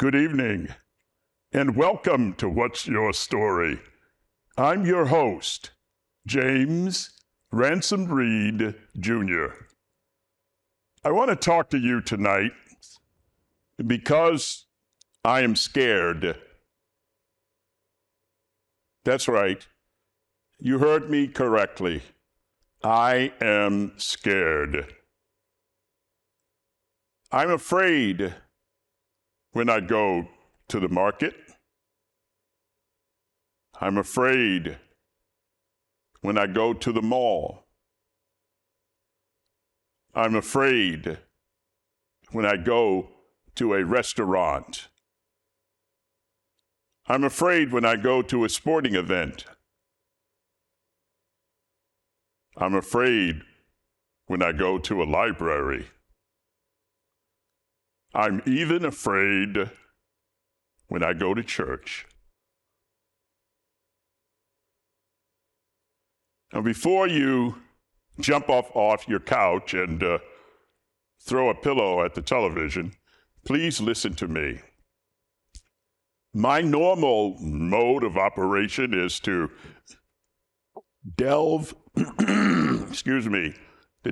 Good evening, and welcome to What's Your Story? I'm your host, James Ransom Reed, Jr. I want to talk to you tonight because I am scared. That's right. You heard me correctly. I am scared. I'm afraid when I go to the market. I'm afraid when I go to the mall. I'm afraid when I go to a restaurant. I'm afraid when I go to a sporting event. I'm afraid when I go to a library. I'm even afraid when I go to church. Now, before you jump off your couch and throw a pillow at the television, please listen to me. My normal mode of operation is to delve, to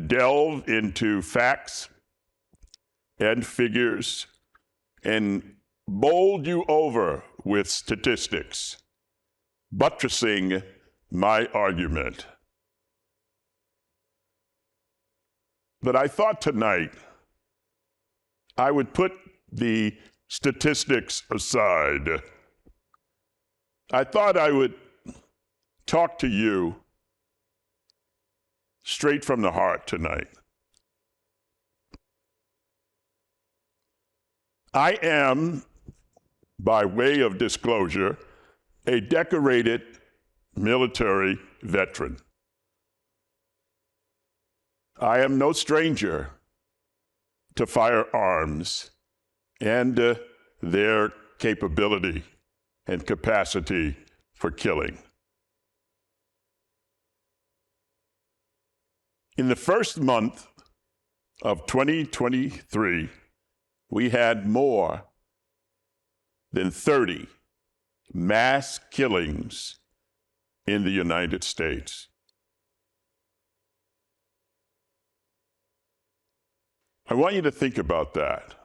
delve into facts and figures and bowl you over with statistics, buttressing my argument. But I thought tonight I would put the statistics aside. I thought I would talk to you straight from the heart tonight. I am, by way of disclosure, a decorated military veteran. I am no stranger to firearms and their capability and capacity for killing. In the first month of 2023, we had more than 30 mass killings in the United States. I want you to think about that.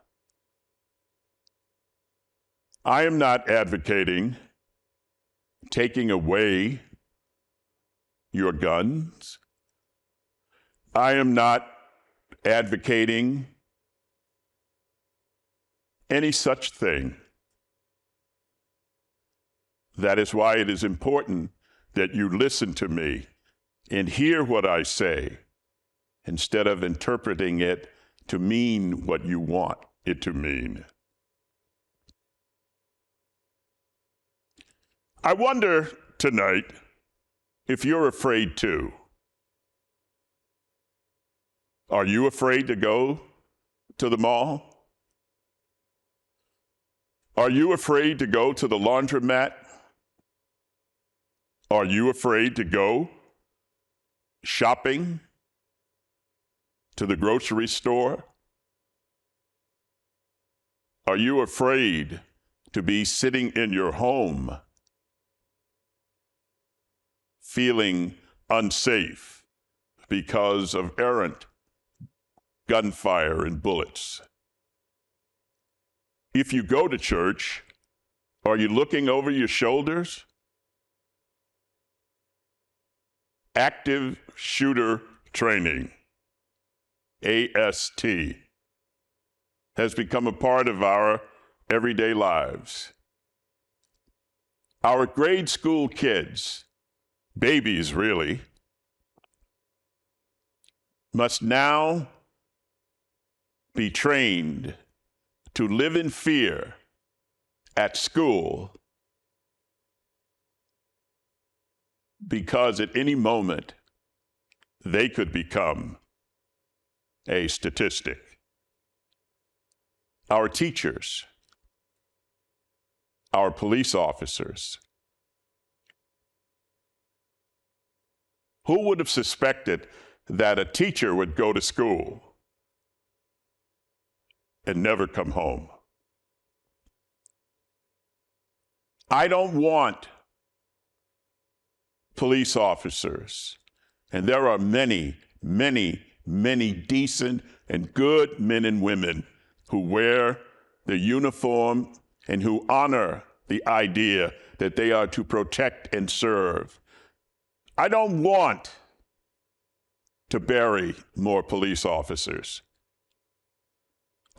I am not advocating taking away your guns. I am not advocating any such thing. That is why it is important that you listen to me and hear what I say instead of interpreting it to mean what you want it to mean. I wonder tonight if you're afraid too. Are you afraid to go to the mall? Are you afraid to go to the laundromat? Are you afraid to go shopping to the grocery store? Are you afraid to be sitting in your home feeling unsafe because of errant gunfire and bullets? If you go to church, are you looking over your shoulders? Active shooter training, AST, has become a part of our everyday lives. Our grade school kids, babies really, must now be trained to live in fear at school because at any moment they could become a statistic. Our teachers, our police officers, who would have suspected that a teacher would go to school and never come home? I don't want police officers, and there are many, many, many decent and good men and women who wear the uniform and who honor the idea that they are to protect and serve. I don't want to bury more police officers.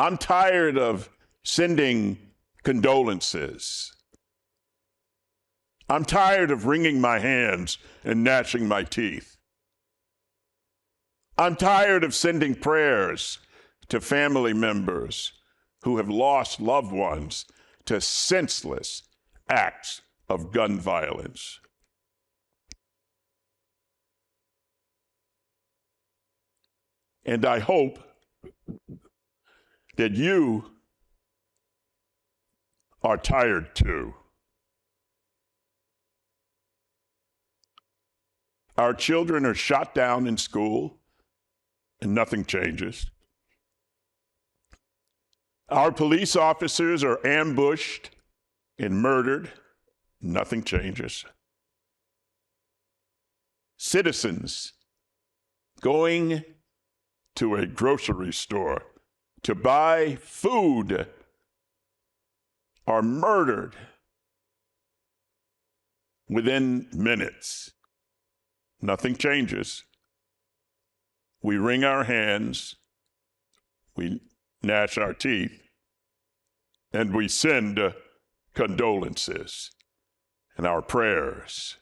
I'm tired of sending condolences. I'm tired of wringing my hands and gnashing my teeth. I'm tired of sending prayers to family members who have lost loved ones to senseless acts of gun violence. And I hope that you are tired too. Our children are shot down in school and nothing changes. Our police officers are ambushed and murdered, nothing changes. Citizens going to a grocery store to buy food are murdered within minutes. Nothing changes. We wring our hands, we gnash our teeth, and we send condolences and our prayers.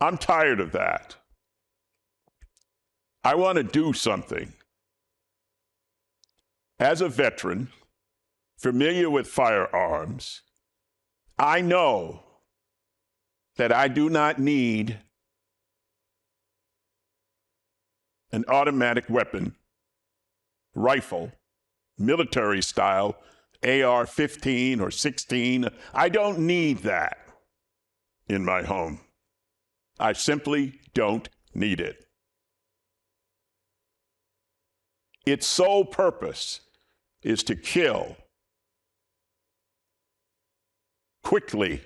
I'm tired of that. I want to do something. As a veteran, familiar with firearms, I know that I do not need an automatic weapon, rifle, military style, AR-15 or 16. I don't need that in my home. I simply don't need it. Its sole purpose is to kill quickly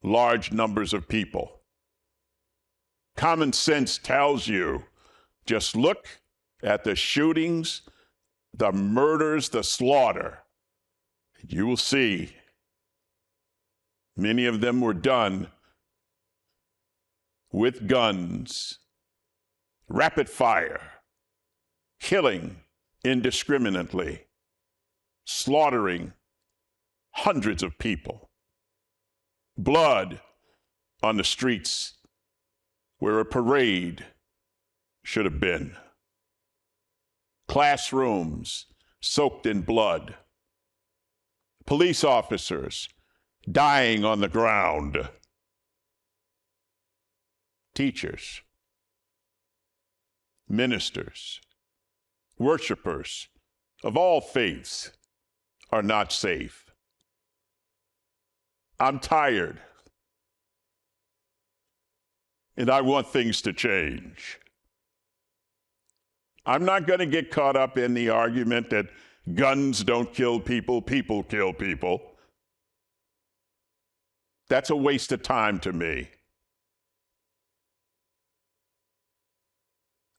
large numbers of people. Common sense tells you, just look at the shootings, the murders, the slaughter. You will see many of them were done with guns, rapid fire, killing indiscriminately, slaughtering hundreds of people. Blood on the streets where a parade should have been. Classrooms soaked in blood. Police officers dying on the ground. Teachers, ministers, worshipers of all faiths are not safe. I'm tired, and I want things to change. I'm not going to get caught up in the argument that guns don't kill people, people kill people. That's a waste of time to me.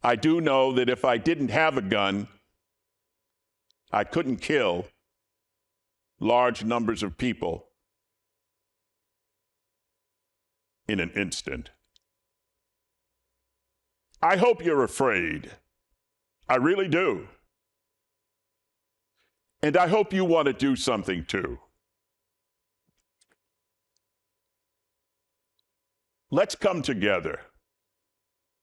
I do know that if I didn't have a gun, I couldn't kill large numbers of people in an instant. I hope you're afraid. I really do. And I hope you want to do something too. Let's come together.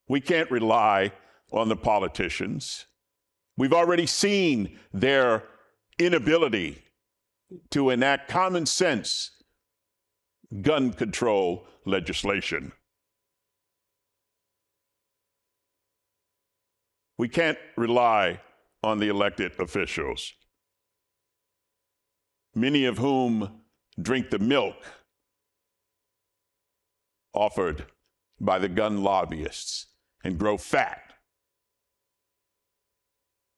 We can't rely on the politicians. We've already seen their inability to enact common sense gun control legislation. We can't rely on the elected officials, many of whom drink the milk offered by the gun lobbyists and grow fat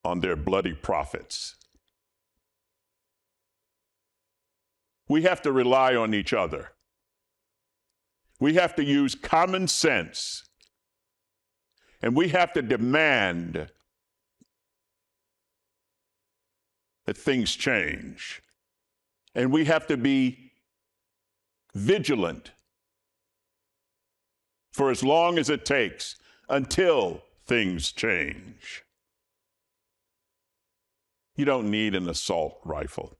on their bloody profits. We have to rely on each other. We have to use common sense. And we have to demand that things change. And we have to be vigilant for as long as it takes until things change. You don't need an assault rifle.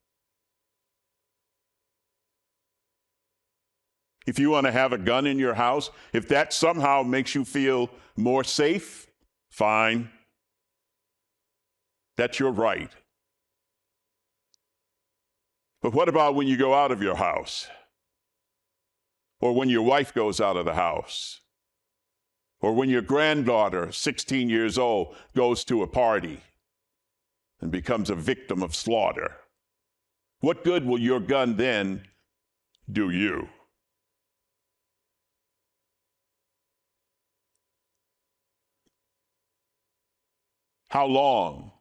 If you want to have a gun in your house, if that somehow makes you feel more safe, fine. That's your right. But what about when you go out of your house? Or when your wife goes out of the house? Or when your granddaughter, 16 years old, goes to a party and becomes a victim of slaughter? What good will your gun then do you? How long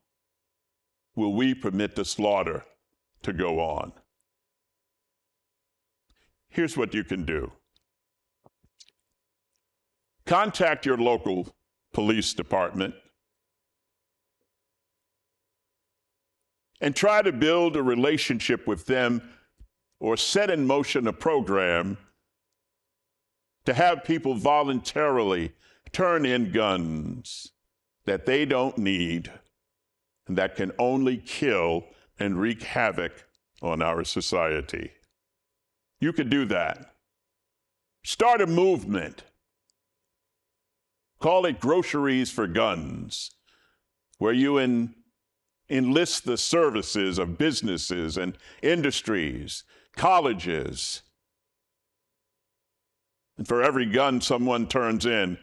will we permit the slaughter to go on? Here's what you can do. Contact your local police department and try to build a relationship with them or set in motion a program to have people voluntarily turn in guns that they don't need and that can only kill and wreak havoc on our society. You could do that. Start a movement. Call it Groceries for Guns, where you enlist the services of businesses and industries, colleges. And for every gun someone turns in,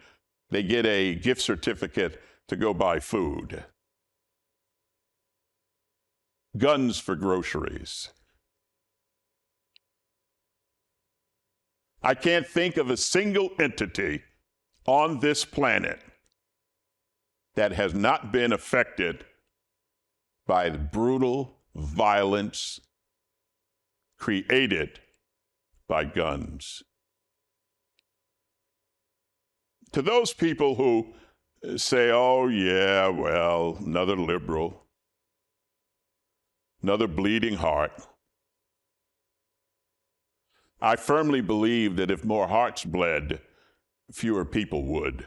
they get a gift certificate to go buy food. Guns for groceries. I can't think of a single entity on this planet that has not been affected by the brutal violence created by guns. To those people who say, oh yeah, well, another liberal, another bleeding heart, I firmly believe that if more hearts bled, fewer people would.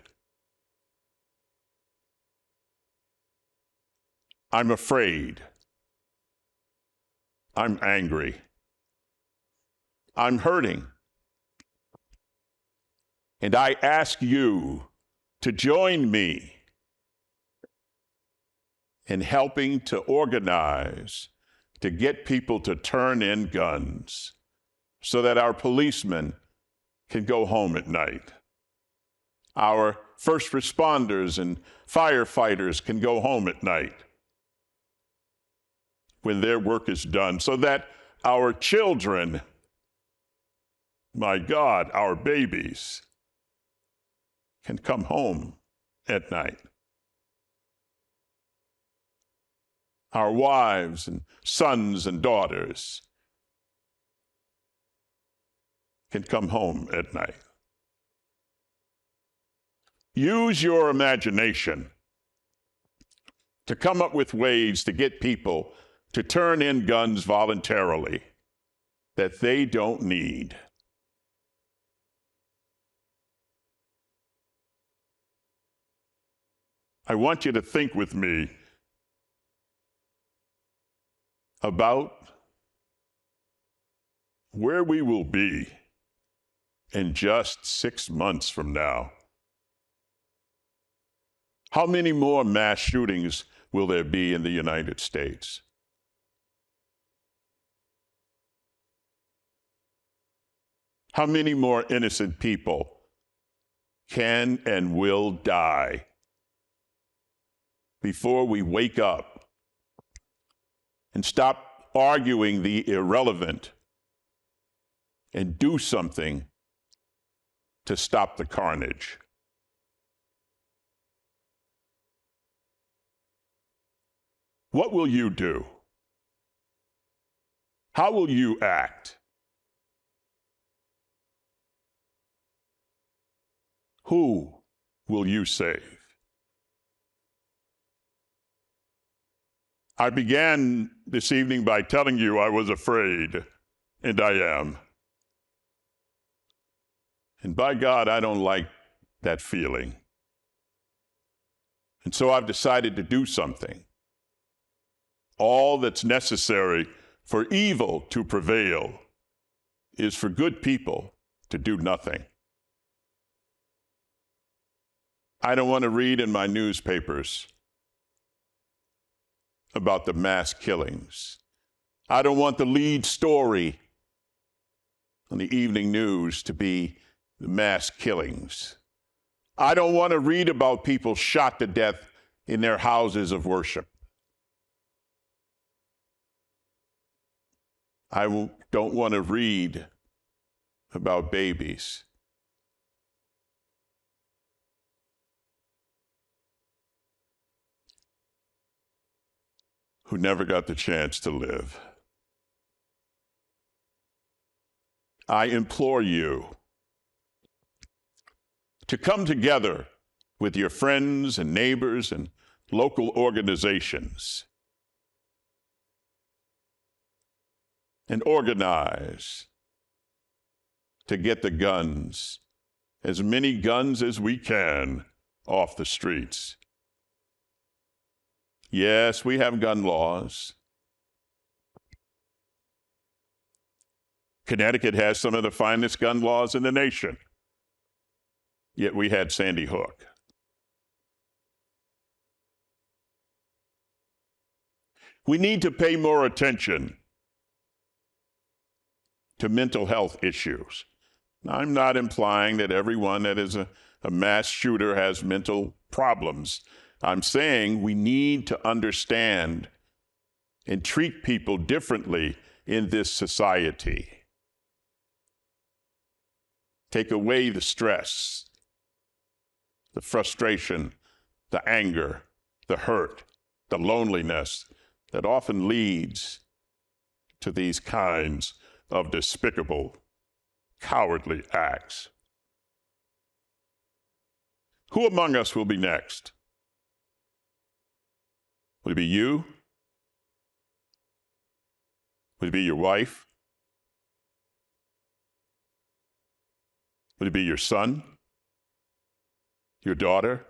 I'm afraid. I'm angry. I'm hurting. And I ask you to join me in helping to organize, to get people to turn in guns so that our policemen can go home at night. Our first responders and firefighters can go home at night when their work is done, so that our children, my God, our babies, can come home at night. Our wives and sons and daughters can come home at night. Use your imagination to come up with ways to get people to turn in guns voluntarily that they don't need. I want you to think with me about where we will be in just 6 months from now. How many more mass shootings will there be in the United States? How many more innocent people can and will die before we wake up and stop arguing the irrelevant and do something to stop the carnage? What will you do? How will you act? Who will you save? I began this evening by telling you I was afraid, and I am. And by God, I don't like that feeling. And so I've decided to do something. All that's necessary for evil to prevail is for good people to do nothing. I don't want to read in my newspapers about the mass killings. I don't want the lead story on the evening news to be the mass killings. I don't want to read about people shot to death in their houses of worship. I don't want to read about babies who never got the chance to live. I implore you to come together with your friends and neighbors and local organizations and organize to get the guns, as many guns as we can, off the streets. Yes, we have gun laws. Connecticut has some of the finest gun laws in the nation. Yet we had Sandy Hook. We need to pay more attention to mental health issues. Now, I'm not implying that everyone that is a mass shooter has mental problems. I'm saying we need to understand and treat people differently in this society. Take away the stress, the frustration, the anger, the hurt, the loneliness that often leads to these kinds of despicable, cowardly acts. Who among us will be next? Will it be you? Will it be your wife? Will it be your son? Your daughter?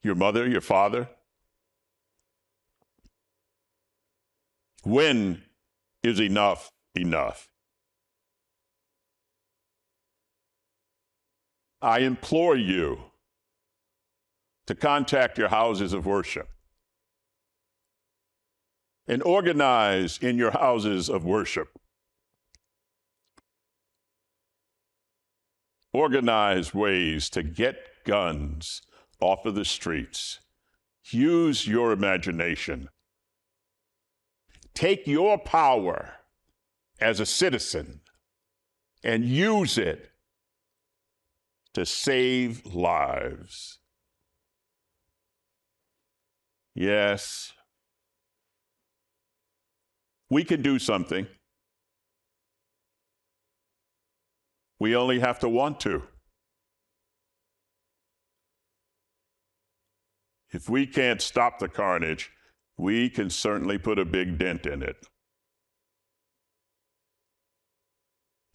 Your mother? Your father? When is enough enough? I implore you to contact your houses of worship and organize in your houses of worship. Organize ways to get guns off of the streets. Use your imagination. Take your power as a citizen and use it to save lives. Yes, we can do something. We only have to want to. If we can't stop the carnage, we can certainly put a big dent in it.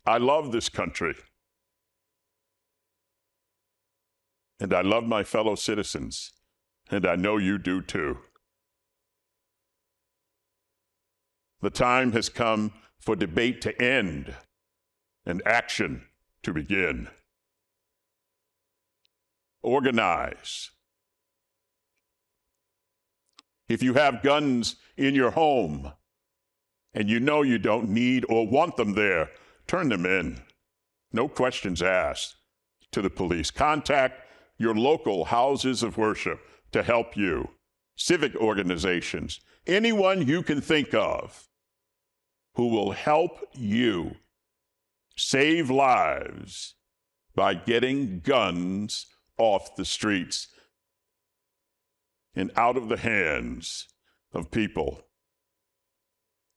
I love this country. And I love my fellow citizens. And I know you do too. The time has come for debate to end and action to begin. Organize. If you have guns in your home and you know you don't need or want them there, turn them in. No questions asked to the police. Contact your local houses of worship to help you, civic organizations, anyone you can think of who will help you save lives by getting guns off the streets and out of the hands of people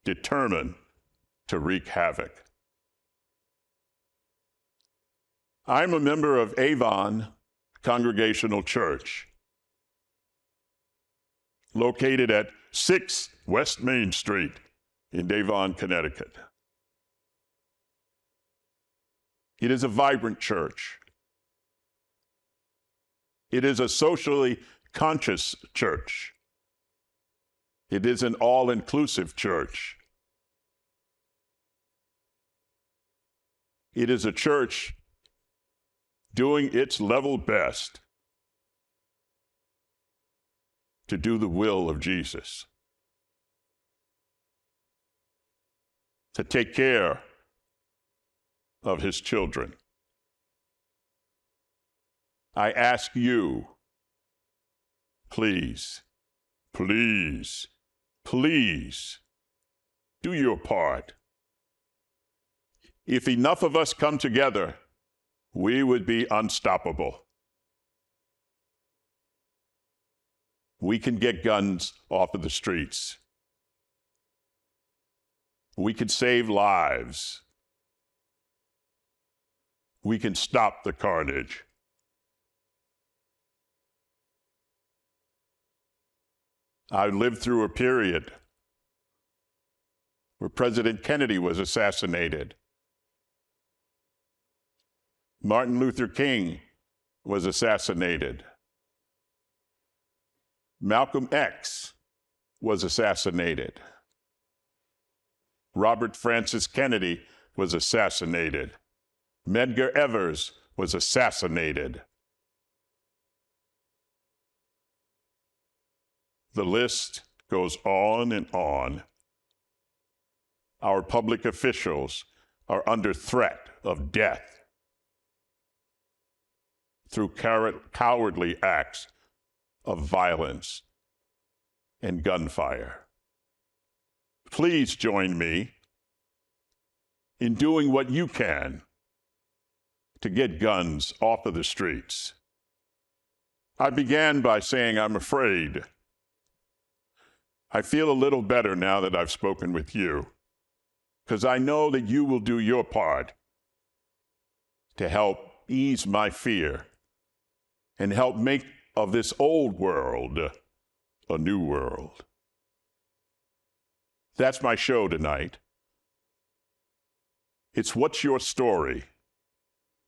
determined to wreak havoc. I'm a member of Avon Congregational Church, located at 6 West Main Street in Avon, Connecticut. It is a vibrant church. It is a socially conscious church. It is an all-inclusive church. It is a church doing its level best to do the will of Jesus, to take care of his children. I ask you, please, please, please, do your part. If enough of us come together, we would be unstoppable. We can get guns off of the streets. We can save lives. We can stop the carnage. I lived through a period where President Kennedy was assassinated. Martin Luther King was assassinated. Malcolm X was assassinated. Robert Francis Kennedy was assassinated. Medgar Evers was assassinated. The list goes on and on. Our public officials are under threat of death through cowardly acts of violence and gunfire. Please join me in doing what you can to get guns off of the streets. I began by saying I'm afraid. I feel a little better now that I've spoken with you, because I know that you will do your part to help ease my fear and help make of this old world a new world. That's my show tonight. It's What's Your Story?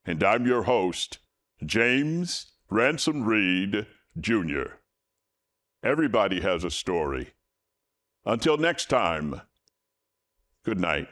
And I'm your host, James Ransom Reed, Jr. Everybody has a story. Until next time, good night.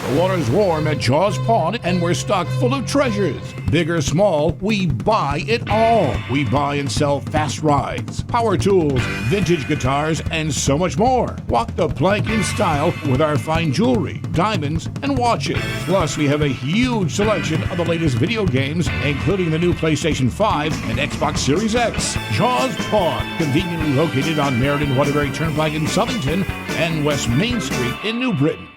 The water's warm at Jaws Pond, and we're stocked full of treasures. Big or small, we buy it all. We buy and sell fast rides, power tools, vintage guitars, and so much more. Walk the plank in style with our fine jewelry, diamonds, and watches. Plus, we have a huge selection of the latest video games, including the new PlayStation 5 and Xbox Series X. Jaws Pond, conveniently located on Meriden Waterbury Turnpike in Southington and West Main Street in New Britain.